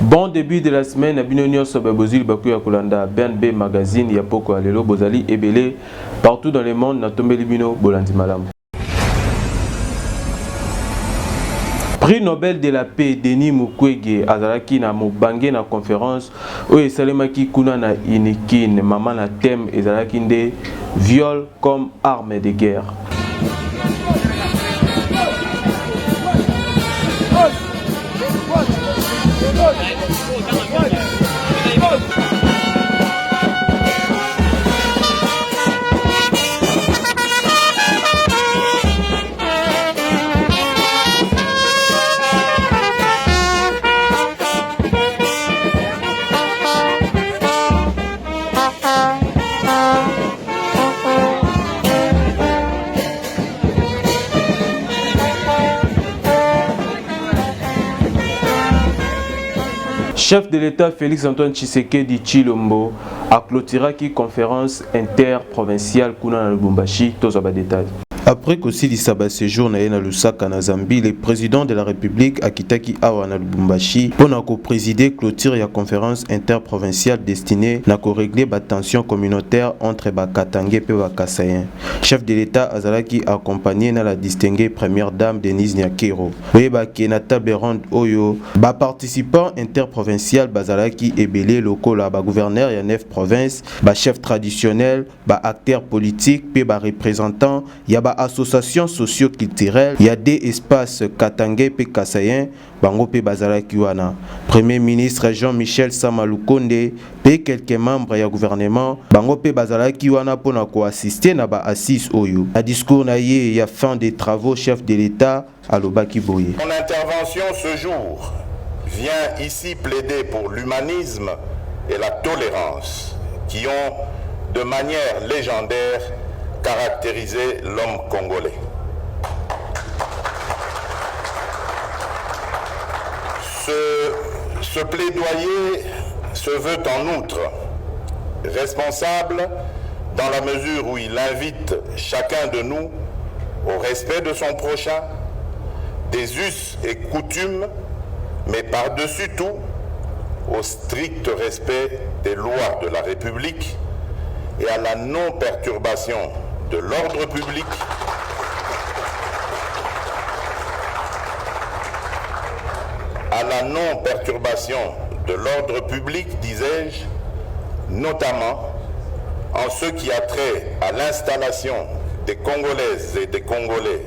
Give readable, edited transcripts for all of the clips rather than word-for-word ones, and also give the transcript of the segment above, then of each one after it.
Bon début de la semaine, à Binonio Sobabozil Baku Yakulanda, BNB Magazine, Yapoko Alelo, Bozali, Ebele, partout dans le monde, Natombe Libino, Bolandi Malam. Prix Nobel de la paix, Denis Mukwege, Azaraki na Mubangé na conférence, où Salemaki Kuna na Inikin, maman na thème, Ezaraki nde viol comme arme de guerre. Chef de l'État Félix Antoine Tshisekedi Tshilombo a clôturé la conférence interprovinciale Kuna na Lubumbashi, tous les détails. Après qu'aussi Saba séjour na Lusaka na Zambie, le président de la République Akitaki Awa na Lubumbashi pour présider clôture la conférence interprovinciale destinée à régler la tension communautaire entre Bakatangé et Bakasayen. Chef de l'État Azalaki accompagné na la distinguée première dame Denise Nyakero. Weba Kenata Berond Oyo, ba participants interprovincial Bazalaki Ebele locaux la gouverneur ya 9 provinces, ba chef traditionnel, ba acteurs politiques, pe ba représentants, ya ba association socio-culturelle, il y a des espaces Katangé pe Kasayen, bango pe Bazalaki wana. Premier ministre Jean-Michel Samalukonde pe quelques membres du gouvernement, bango pe Bazalaki wana pona ko assister na ba assise oyo. A discours na ye ya fin des travaux chef de l'État à Lobaki Boye. Mon intervention ce jour vient ici plaider pour l'humanisme et la tolérance qui ont de manière légendaire caractériser l'homme congolais. Ce plaidoyer se veut en outre responsable dans la mesure où il invite chacun de nous au respect de son prochain, des us et coutumes, mais par-dessus tout au strict respect des lois de la République et à la non-perturbation de l'ordre public de l'ordre public, disais-je, notamment en ce qui a trait à l'installation des Congolaises et des Congolais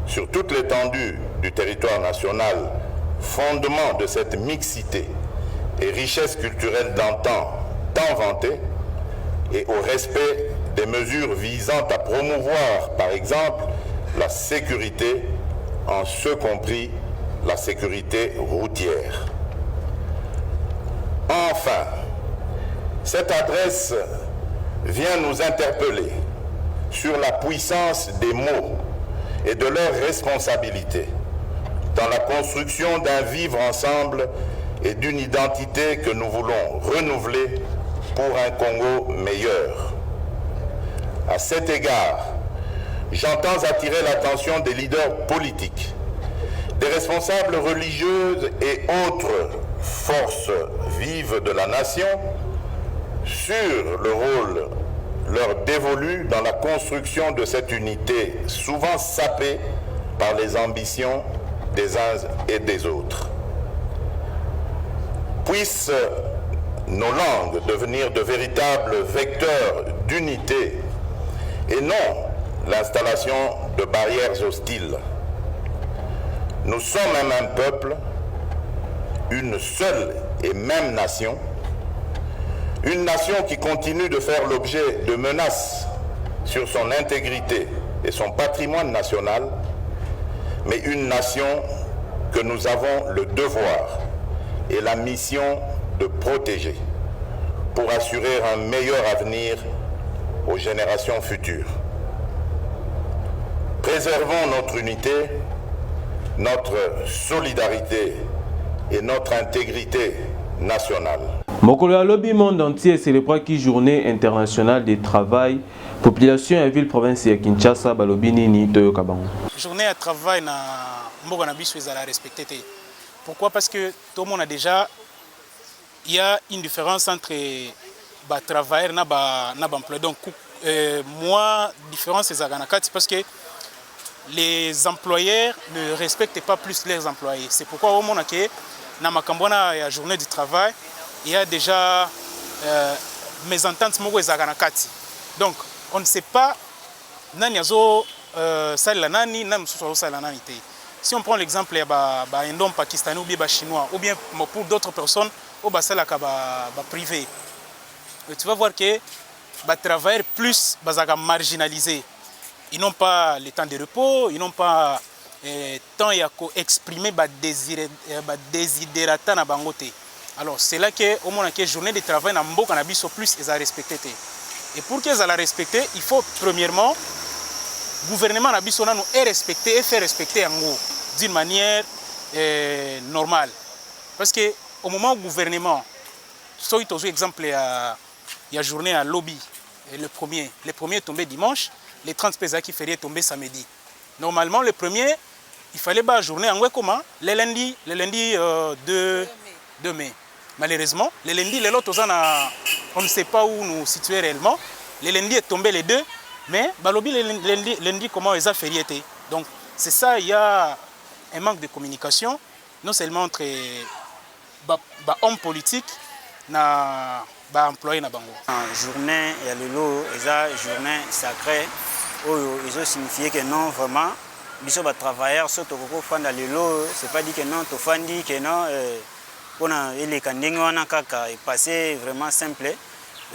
sur toute l'étendue du territoire national, fondement de cette mixité et richesse culturelle d'antan tant vantée, et au respect des mesures visant à promouvoir, par exemple, la sécurité, en ce compris la sécurité routière. Enfin, cette adresse vient nous interpeller sur la puissance des mots et de leur responsabilité dans la construction d'un vivre ensemble et d'une identité que nous voulons renouveler pour un Congo meilleur. À cet égard, j'entends attirer l'attention des leaders politiques, des responsables religieuses et autres forces vives de la nation sur le rôle leur dévolu dans la construction de cette unité souvent sapée par les ambitions des uns et des autres. Puissent nos langues devenir de véritables vecteurs d'unité et non l'installation de barrières hostiles. Nous sommes un même peuple, une seule et même nation, une nation qui continue de faire l'objet de menaces sur son intégrité et son patrimoine national, mais une nation que nous avons le devoir et la mission de protéger pour assurer un meilleur avenir aux générations futures. Préservons notre unité, notre solidarité et notre intégrité nationale. Mokolo lobby monde entier célèbre qui journée internationale du travail. Population et ville province de Kinshasa balobi nini toyoka bango. Journée à travail na mboka na biso ezala respecté. Pourquoi? Parce que tout le monde a déjà il y a une différence entre les travailleurs et les employés. Donc, moi, différence c'est Zaganakati parce que les employeurs ne respectent pas plus leurs employés. C'est pourquoi au moment où dans la journée du travail, il y a déjà mésententes mogo Zaganakati. Donc, on ne sait pas nani azo nani nani te. Si on prend l'exemple il y a un homme pakistanais ou bien chinois ou bien pour d'autres personnes au privé. Tu vas voir que les travailleurs plus marginalisés. Ils n'ont pas le temps de repos, ils n'ont pas le temps d'exprimer les désidérata na bangote. Alors c'est là que au moins que journée de travail na mboka na biso plus ils a respecté. Et pour qu'ils la respecter, il faut premièrement le gouvernement na biso nous est respecté et faire respecter en gros d'une manière normale. Parce que au moment où le gouvernement, soit exemple il y a journée à lobby, et le premier est tombé dimanche, les 30 pesos qui feraient tomber samedi. Normalement le premier, il fallait la journée en comment le lundi 2 mai. Malheureusement, le lundi, on ne sait pas où nous situer réellement. Le lundi est tombé les 2, mais le lundi comment ils ont férié. Donc c'est ça, il y a un manque de communication, non seulement entre hommes politiques et employés na bango. Journée, il y a le lot, une journée sacrée, ils ont signifié que non, vraiment, ils sont travailleurs, surtout quand dans le lot, c'est pas dit que non, tu fais que non. On a les candidats on a passé vraiment simple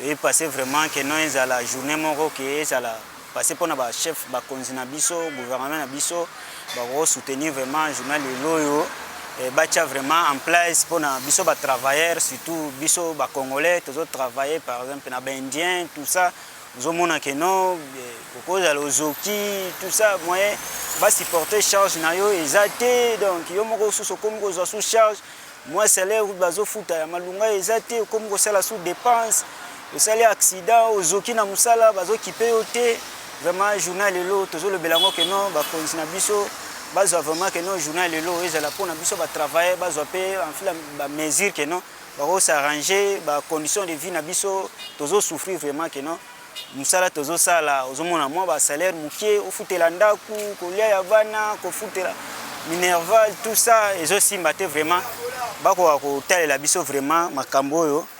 et passé vraiment que non ils à la journée moro que ça la passé pour na chef ba konzina biso gouvernement na biso ba soutenir vraiment journal loyo et bacha vraiment en place pour na biso ba travailleurs surtout biso ba congolais tous autres travailler par exemple na ba indien tout ça nous avons que non cause à l'ozoki tout ça moyen va supporter charge na yo exacté donc yo moko sous comme sous charge. Moi, salaire ou bazo futa ya malunga ezate comme ko sala sous dépense, le salaire accident ozoki na musala bazo kipe oté vraiment journal lelo tozo le belango que non ba konzina biso bazo vraiment que non journal lelo ezala pour na biso ba travailler bazo pe en fait ba mesure que non ba s'arranger ba conditions de vie na biso tozo souffrir vraiment que non musala tozo sala ozomona moi ba salaire mukie ofutela ndaku kolia ya bana ko futela Minerval, tout ça, et aussi batté vraiment.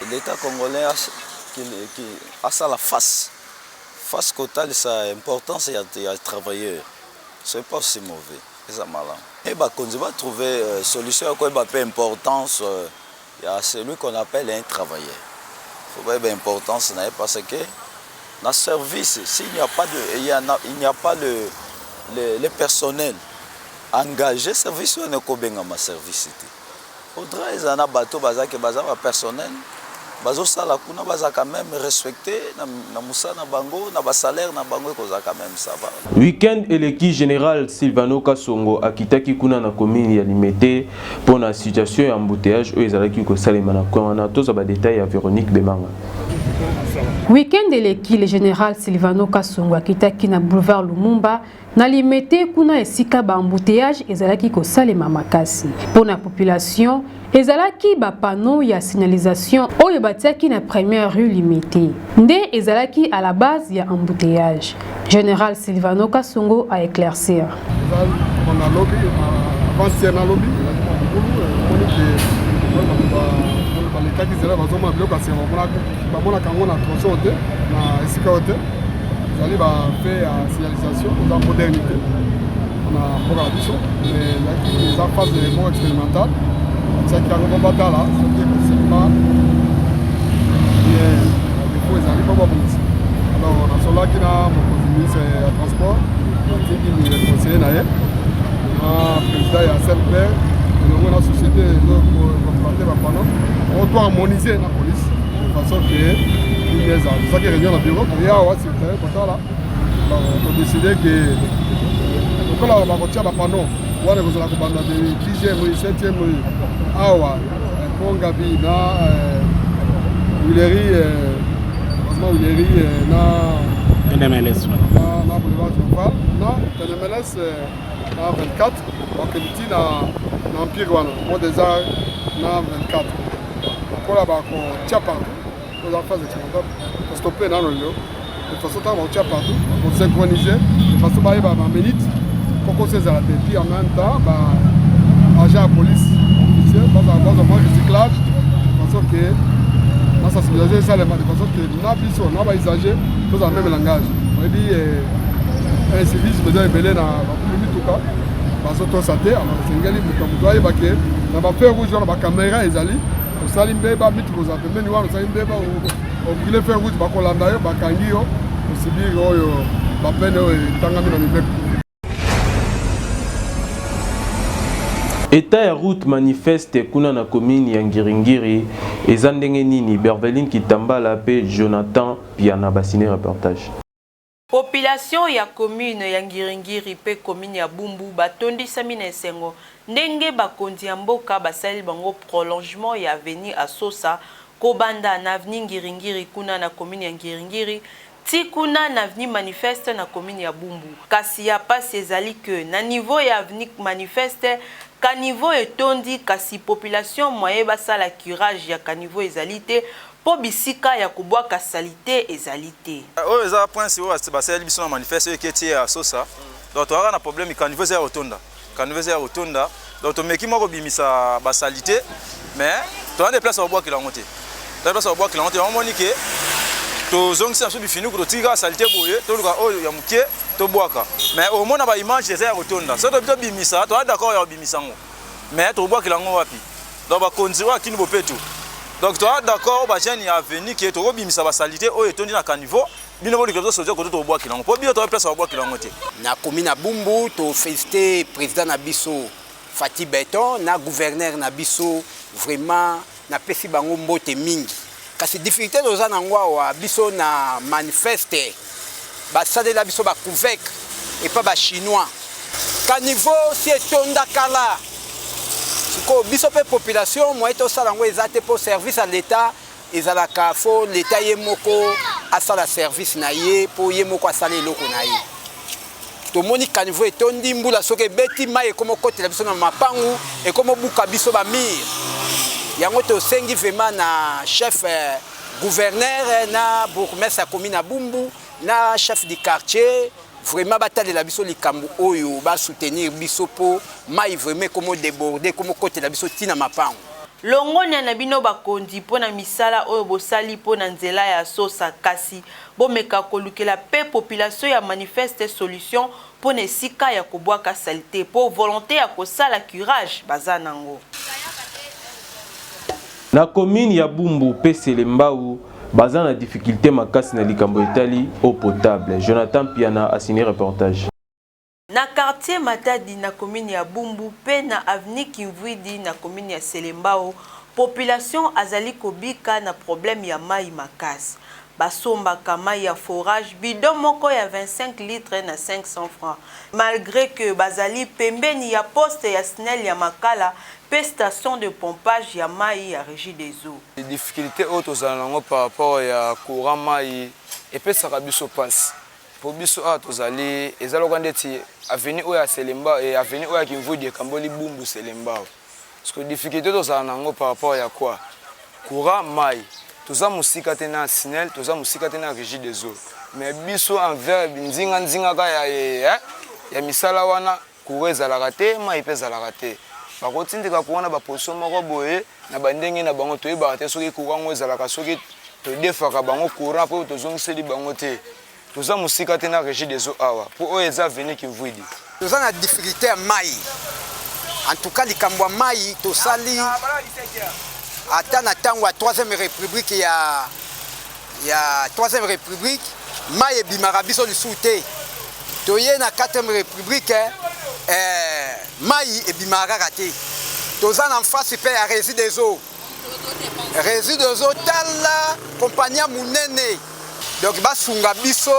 L'État congolais a ça la face totale, sa importance et il y a travailleurs. C'est pas aussi mauvais, c'est malin. Et bah quand on va trouver solution quoi bah peu importance il y a celui qu'on appelle un travailleur. Il faut pas d'importance parce que dans service s'il n'y a pas le personnel engagé service on est kobenga ma service té faudrait ils en a bateau bazaki bazaba personnel bazo sala kuna bazaka même respecter na musana bango na ba salaire na bango ko quand même ça va. Week-end eleki général Silvano Kasongo akitaki kuna na commune ya Limete pour la situation ya embouteillage o ezalaki ko salema na kwa na toza ba détail ya Véronique Bemanga. Week-end eleki le général Silvano Kasongo akitaki na boulevard Lumumba na Limete kuna esika ba embouteillage ezalaki ko salema makasi pour la population ezalaki ba panneau ya signalisation oyo batiaki na première rue Limete nde ezalaki à la base ya embouteillage. Général Silvano Kasongo a éclaircir. On a lobby avant na lobby les cas qui étaient là, ils ont bloqué parce qu'on a quand on a transporté na esika hotel. Ils allaient faire la signalisation pour la modernité. On a beaucoup de choses, mais les phases de mort expérimentale, c'est qu'il y a un combat là, c'est pas il faut les arriver pas bon. Alors on a cela qui a mon ministre de transport, qui est conseiller naïe, le président est à Saint-Pierre. On a la société pour on doit harmoniser la police de façon que les gens ça qui revient dans le bureau il y a ouais c'est là on a décidé que donc là on va retirer la panneau on va la commande de 10e 7e awa pour Gabi na Huilerie franchement Huilerie na NMLS na boulevard Joval na NMLS na 24 donc petit na Empire wana moi déjà na 24 bakola bakotia partout oza phase expérimentale kostope nano lelo de façon ntango bakotia partout bakosynchroniser de façon bayeba baminute kokoso ezala te puis en même temps baagent ya police officier bazwa mwa recyclage de façon ke na sensibilisation esalema de façon ke na biso na baisager tozala même langage oyebi incivisme eza ebele na bakulu mituka bazotosa te basengeli moto ayeba ke na bafe rouge wana bacaméra ezali osali mbeba miti kozala pembeni wana osali mbeba okile fe rouge bakolanda yo bakangi yo osibiri oyo bapene oyo etangami na mibeko. État ya route manifeste kuna na commune ya Ngiringiri eza ndenge nini? Berveline Kitambala pe Jonathan Piana basine reportage. Population ya commune ya Ngiringiri pe commune ya Bumbu batondisami na esengo ndenge bakondi ya mboka basali bango prolongement ya avenue Asosa kobanda na avenue Ngiringiri kuna na commune ya Ngiringiri ti kuna na avenue manifeste na commune ya Bumbu. Kasi ya pasi ezali que na niveau ya avenue manifeste ka niveau etondi kasi population moye basala curage ya ka niveau ezali te po bisika ya kubwaka salite ezali te. Oyo eza point si oyo basali biso na manifeste eketi ya Sosa. Donc toaka na problème ka niveau ya rotonda. Ka niveau ya rotonda donc to meki moko bimisa basalite mais to na déplacer obwa kilango te. Déplacer obwa kilango te on moni ke to zongisa so bifini ko tika salite boye to luka oyo ya mukie to bwaka. Mais au mona ba image ya rotonda. So to bimisa to d'accord ya bimisa ngo. Mais to bwa kilango wapi? Donc ba konziwa kini bopetu. Donc tu es d'accord ba jeune ya venir qui est to bimisa ba salite o etondi na caniveau bino boli ko soja ko to bois kilango po bino to place ba bois kilango te na commune na Bumbu to féliciter président na biso Fati Beton na gouverneur na biso vraiment na pesi bango mbote mingi kasi difficulté doza na ngwa biso na manifeste ba sale la biso ba couvec et pas ba chinois caniveau si etonda kala siko biso pe population moi to sala ngo ezate pour service à l'état ezalaka fo l'état yemoko asala service na ye pour yemoko asala eloko na ye to moni caniveau etondi mbula soke beti mai komo kotela biso na mapangu et komo buka biso ba mir yango to sengi vraiment na chef gouverneur na bourgmestre commune na Bumbu na chef du quartier vraiment batale la biso likambo oyo ba soutenir biso po mai vraiment comme déborder comme côté la biso tina mapango longonya na bino bakondi pona misala oyo bosali pona nzela ya Sosa kasi bomeka kolukela pe population ya manifeste solution pona esika ya kobwaka salite po volonté ya kosala curage bazanango na commune ya Bumbu pe Selembao baza na difficulté makasi na likambo etali eau potable. Jonathan Piana a signé reportage. Na quartier Matadi na commune ya Bumbu pe na avenue Kimvwidi na commune ya Selembao population azali kobika na problème ya mai makasi. Basomba mai ya forage bidon moko ya 25 litres na 500 francs. Malgré que bazali pembeni ya poste ya SNEL ya Makala pe station de pompage ya mai ya Régie des eaux. Les difficultés autres par rapport ya courant mai et pe sakabiso passe. Pour biso a tozali ezaloka ndeti avenue oya Selemba et avenue oya Kimvwidi Kamboli Bumbu Selemba. Parce que difficulté tozala par rapport ya quoi? Courant mai. Toza musika tena SNEL, toza musika tena Régie des eaux. Mais biso envers nzinga ka ya misala wana kuweza la raté, mai pesa la raté. Ba kotindika kuona ba position moko boye na bandenge na bango toyeba te soki courant weza la soki to defaka bango courant pour tozongiseli bango te. Toza musika tena Régie des eaux awa. Pour eux eza venir Kimvwidi. Toza na difficulté ya mai. En tout cas likambo mai to sali ata na tango ya 3e république ya 3e république mai ebimaka biso lisusu te toye na 4e république mai ebimaka kaka te toza na face pe ya Régie des eaux tala kompagnie munene donc basunga biso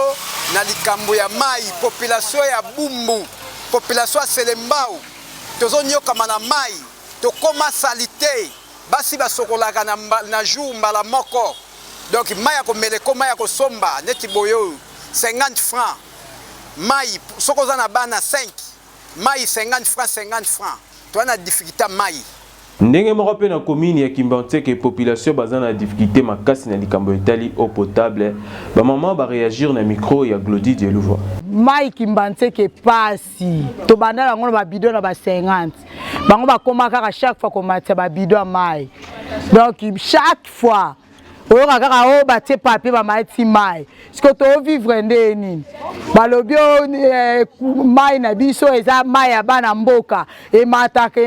na likambo ya mai population ya Bumbu population ya Selembao tozonyokama na mai tokoma salite basi basokolaka na jour mbala moko donc mai ya komeleko mai ya kosomba neti boyo 50 francs mai sokoza na bana 5 mai 50 francs to na difficulté mai Ndenge moko pe na commune ya Kimbanteke population bazana na difficulté makasi na likambo etali eau potable ba maman ba réagir na micro ya Glody Dielouva. Mai Kimbanteke pasi to banda la ngona ba bidon na ba 50 bango ba koma kaka chaque fois ko matia ba bidon mai donc chaque fois oyo kaka o ba tie papier ba maiti mai siko to vivre ndeni balobi mai na biso eza mai ya bana mboka e mataka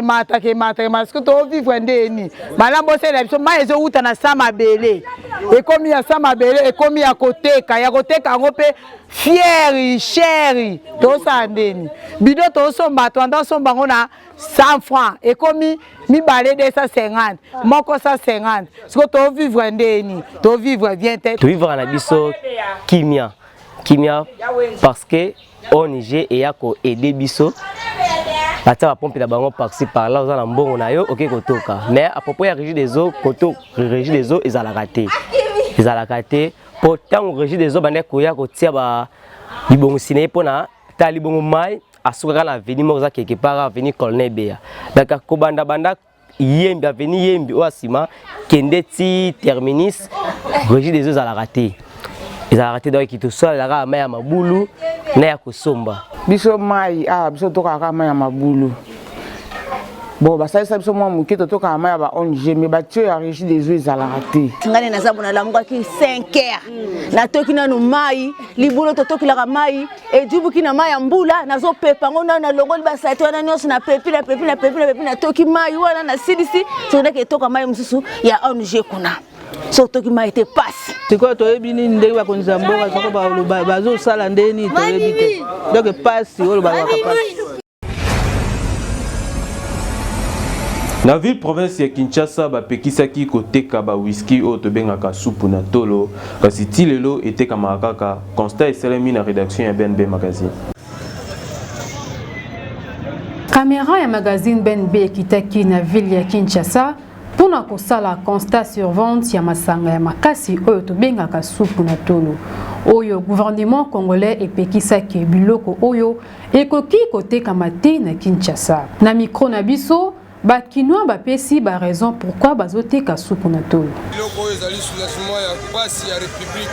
siko to vivre ndeni malambo se na biso mai ezo uta na sama bele e komi ya sama bele e komi ya koteka ngo pe fieri chéri to sa ndeni bido to somba to anda somba ngona 100 francs et comme mi balé 250 moko 150 ce que to vivre ndeni to vivre bien tête to vivre na biso kimia parce que au Niger et yako aider biso ata ba pompe na bango par-ci par là za na mbongo na yo OK kotoka mais à propos ya régie des eaux ezala raté pourtant régie des eaux bande ko ya ko tia ba libongo sine pona ta libongo mai asuka na veni moza quelque part veni colonel Bea donc ko banda yembi veni yembi o asima kende ti terminus régie des eaux à la raté donc qui tout seul la mai ya mabulu na ya kosomba biso mai biso toka ka mai ya mabulu bon ba ça biso moi muki to toka mai ya ba ONG mais ba tio ya régie des eaux à la raté ngani na zabona la mwa ki 5h na toki na no mai libulo to toki la mai e dubu ki na mai ya mbula na zo pepa ngona na longo ba sa to na nyos na pepi na toki mai wana na CDC to na ke toka mai mususu ya ONG kuna so toki mai te passe tiko to ebini ndenge ba konza mboka soko ba bazo sala ndeni to ebite donc passe o ba passe. Na ville province ya Kinshasa bapekisaki koteka ba whisky o to bengaka supu na tolo kasi tilelo eteka makaka constat esalemi na rédaction ya BNB magazine. Caméra ya magazine BNB kitaki na ville ya Kinshasa pona kosala constat sur vente ya masanga ya makasi oyo to bengaka supu na tolo oyo gouvernement congolais epekisaki biloko oyo ekoki koteka mate na Kinshasa na micro na biso ba kinwa ba pesi ba raison pourquoi bazoteka supu na tolo biloko ezali soulagement ya pasi ya république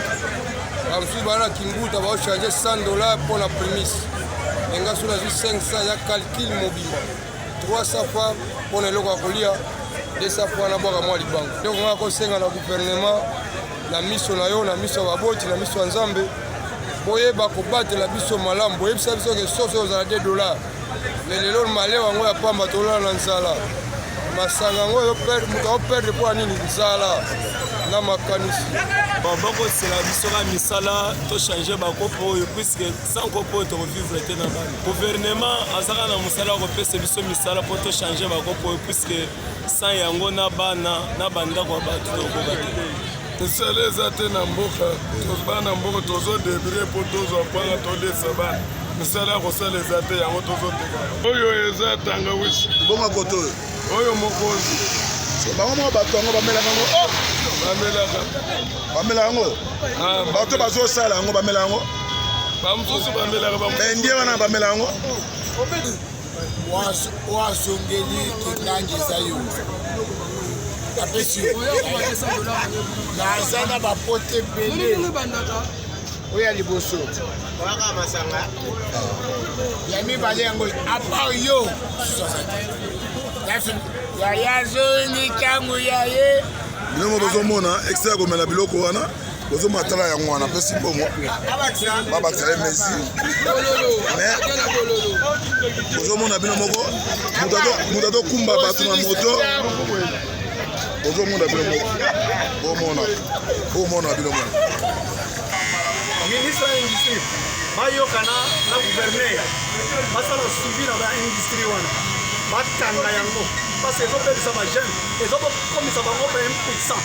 amsu bana kinguta ba changer $100 pour la prémisse enga sula 500 ya calcul mobile 300 fois pour le loko kolia 200 fois na boka mwa libango donc on a kosenga na gouvernement na miso na yo na miso ba boti na miso nzambe boye ba ko batela biso malamu boye biso ke soso za $2 lelo male wango ya pamba tola na nzala masanga ngo yo perdre muto perdre pour nini nzala na makanisi bako sela biso ka misala to changer ba kopo yo puisque sans kopo to vivre te na bana gouvernement azaka na musala ko pesa biso misala pour to changer ba kopo puisque sans yango na bana na banda ko ba to ko ba tosaleza te na mboka tobana mboka tozo débrouiller pour tozo panga to desaba misala ko saleza te yango tozo teka oyo eza tanga wisi bonga koto oyo mokozi bango mo bato ngo bamela ngo bamela ngo bato bazo sala ngo bamela ngo bamfusu bamela ngo ndiye wana bamela ngo wasongeli kingangi zayo apesi na sana bapote pele oya liboso waka masanga ya mibale yango apart yo ya yazoni kangu ya ye bino bozomona extra komela biloko wana bozomatala yango wana pesi bongo babakisa Messi mais bozomona bino moko mutato kumba bato na moto bozomona bino moko bomona bino moko ministre ya industrie bayokana na gouverneur basala suivi na ba industrie wana batanga yango parce que ezobebisa bajeune ezokomisa bango pa impuissant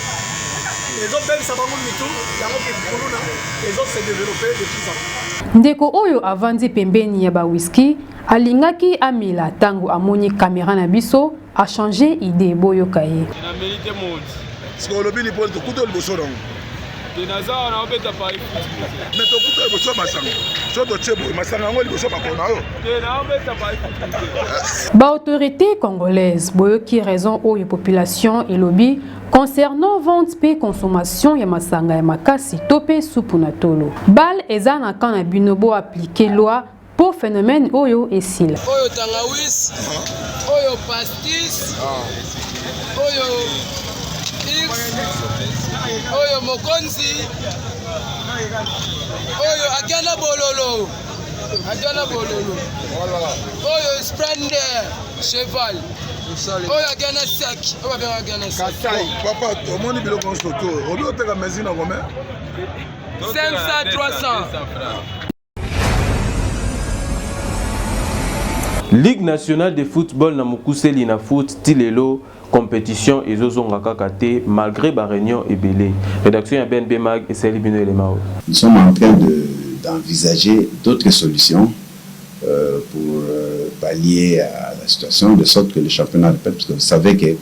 ezobebisa bango mitu yango kikuluna ezose développer de plus en plus. Ndeko oyo avandi pembeni ya ba whisky alingaki amila tango amoni caméra na biso a changé idée boyoka ye. Na mérite mode. Ce que lobby ni pour tout le bosso donc. Autorité congolaise, qui raison aux population et lobby concernant vente et consommation ya masanga ya makasi topé supunatolo. Bal ezana kana binobo appliquer loi pour phénomène oyo et sil. Oyo tangawis, oyo pastis, oyo X, oyo mokonzi, oyo akana bololo. Adjana bololo. Oyo Splendor cheval. Oyo akana sac. Oyo akana sac. Papa, comment on dit le constructeur? On doit te la maison à combien? 500, 300. Ligue nationale de football na Mokuseli na foot tilelo compétition et zozonga kakate malgré ba réunion et belé. Rédaction ya BNB Mag et Céline Bino Elemao. Nous sommes en train d'envisager d'autres solutions pour pallier à la situation de sorte que le championnat répète, parce que vous savez qu'il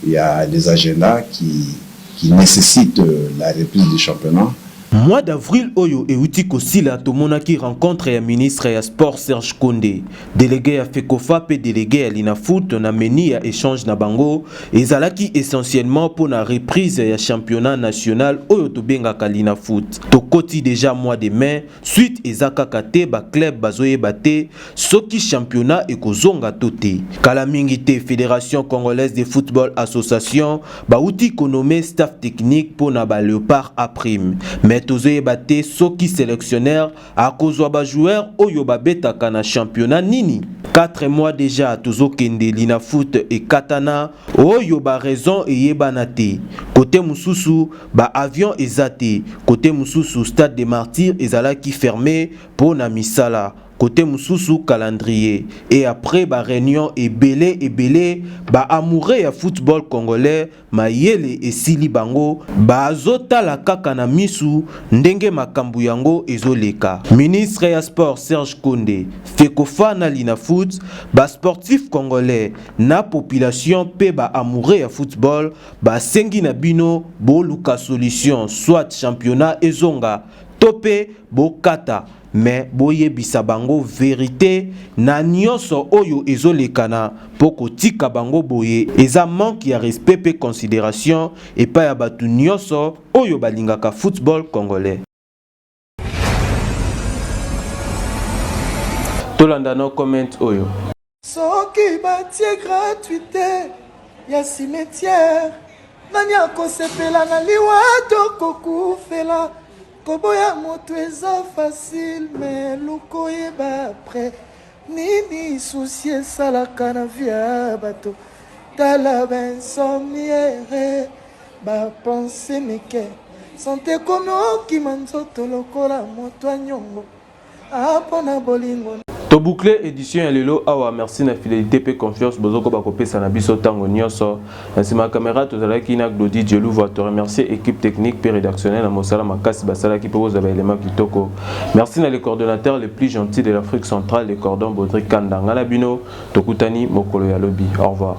y a des agendas qui nécessitent la reprise du championnat. Mois d'avril, Oyo et Uti Kosila Tomonaki rencontre ya ministre ya sport Serge Kondé, délégué à Fekofa et délégué à l'Inafoot, on a mené à échange na bango, et zalaki essentiellement pour la reprise ya championnat national Oyo Tobenga Kalinafoot. Tokoti déjà mois de mai, suite ezaka kate ba club bazoye bate, soki championnat et kozonga tote. Kalamingite Fédération Congolaise de Football Association, ba Uti Konome staff technique pour na ba Léopard à prime. Mais tozoye bate soki sélectionneur à kozwa ba joueur oyo babetaka na championnat nini. 4 mois déjà tozo kende l'Inafoot et Katana oyo ba raison et yebanate. Côté mususu ba avion ezate, côté mususu stade des martyrs ezalaki fermé pour na misala. Côté mususu calendrier et après ba réunion et belé ba amoureux ya football congolais mayele et sili bango ba azota la kaka na misu ndenge makambu yango ezoleka. Ministre ya sport Serge Kondé Fekofa na l'Inafoot ba sportif congolais na population pe ba amoureux ya football ba sengi na bino bo luka solution soit championnat ezonga topé bokata. Mais boye bisabango vérité na nyonso oyo ezolekana poko tika bango boye eza manque ya respect et considération et pas ya batu nyonso oyo balingaka football congolais. Tolanda no comment oyo. Soki batie gratuité ya cimetière nani akosepela na liwa tokokufela. Koboya moto eza facile mais luko yeba après nini souci esalaka na via bato tala bensomniere bapense meke sante komi okima nzoto lokola moto anyongo apona bolingo. To boucler édition ya lelo awa merci na fidélité pe confiance bozoko bakopesa na biso tango nyonso na sima caméra tozalaki na Glody Djelou va te remercier équipe technique pe rédactionnelle na mosala makasi basala ki pe boza ba élément kitoko. Merci na les coordonnateurs les plus gentils de l'Afrique centrale les cordons Baudry Kanda ngala bino tokutani mokolo ya lobi. Au revoir.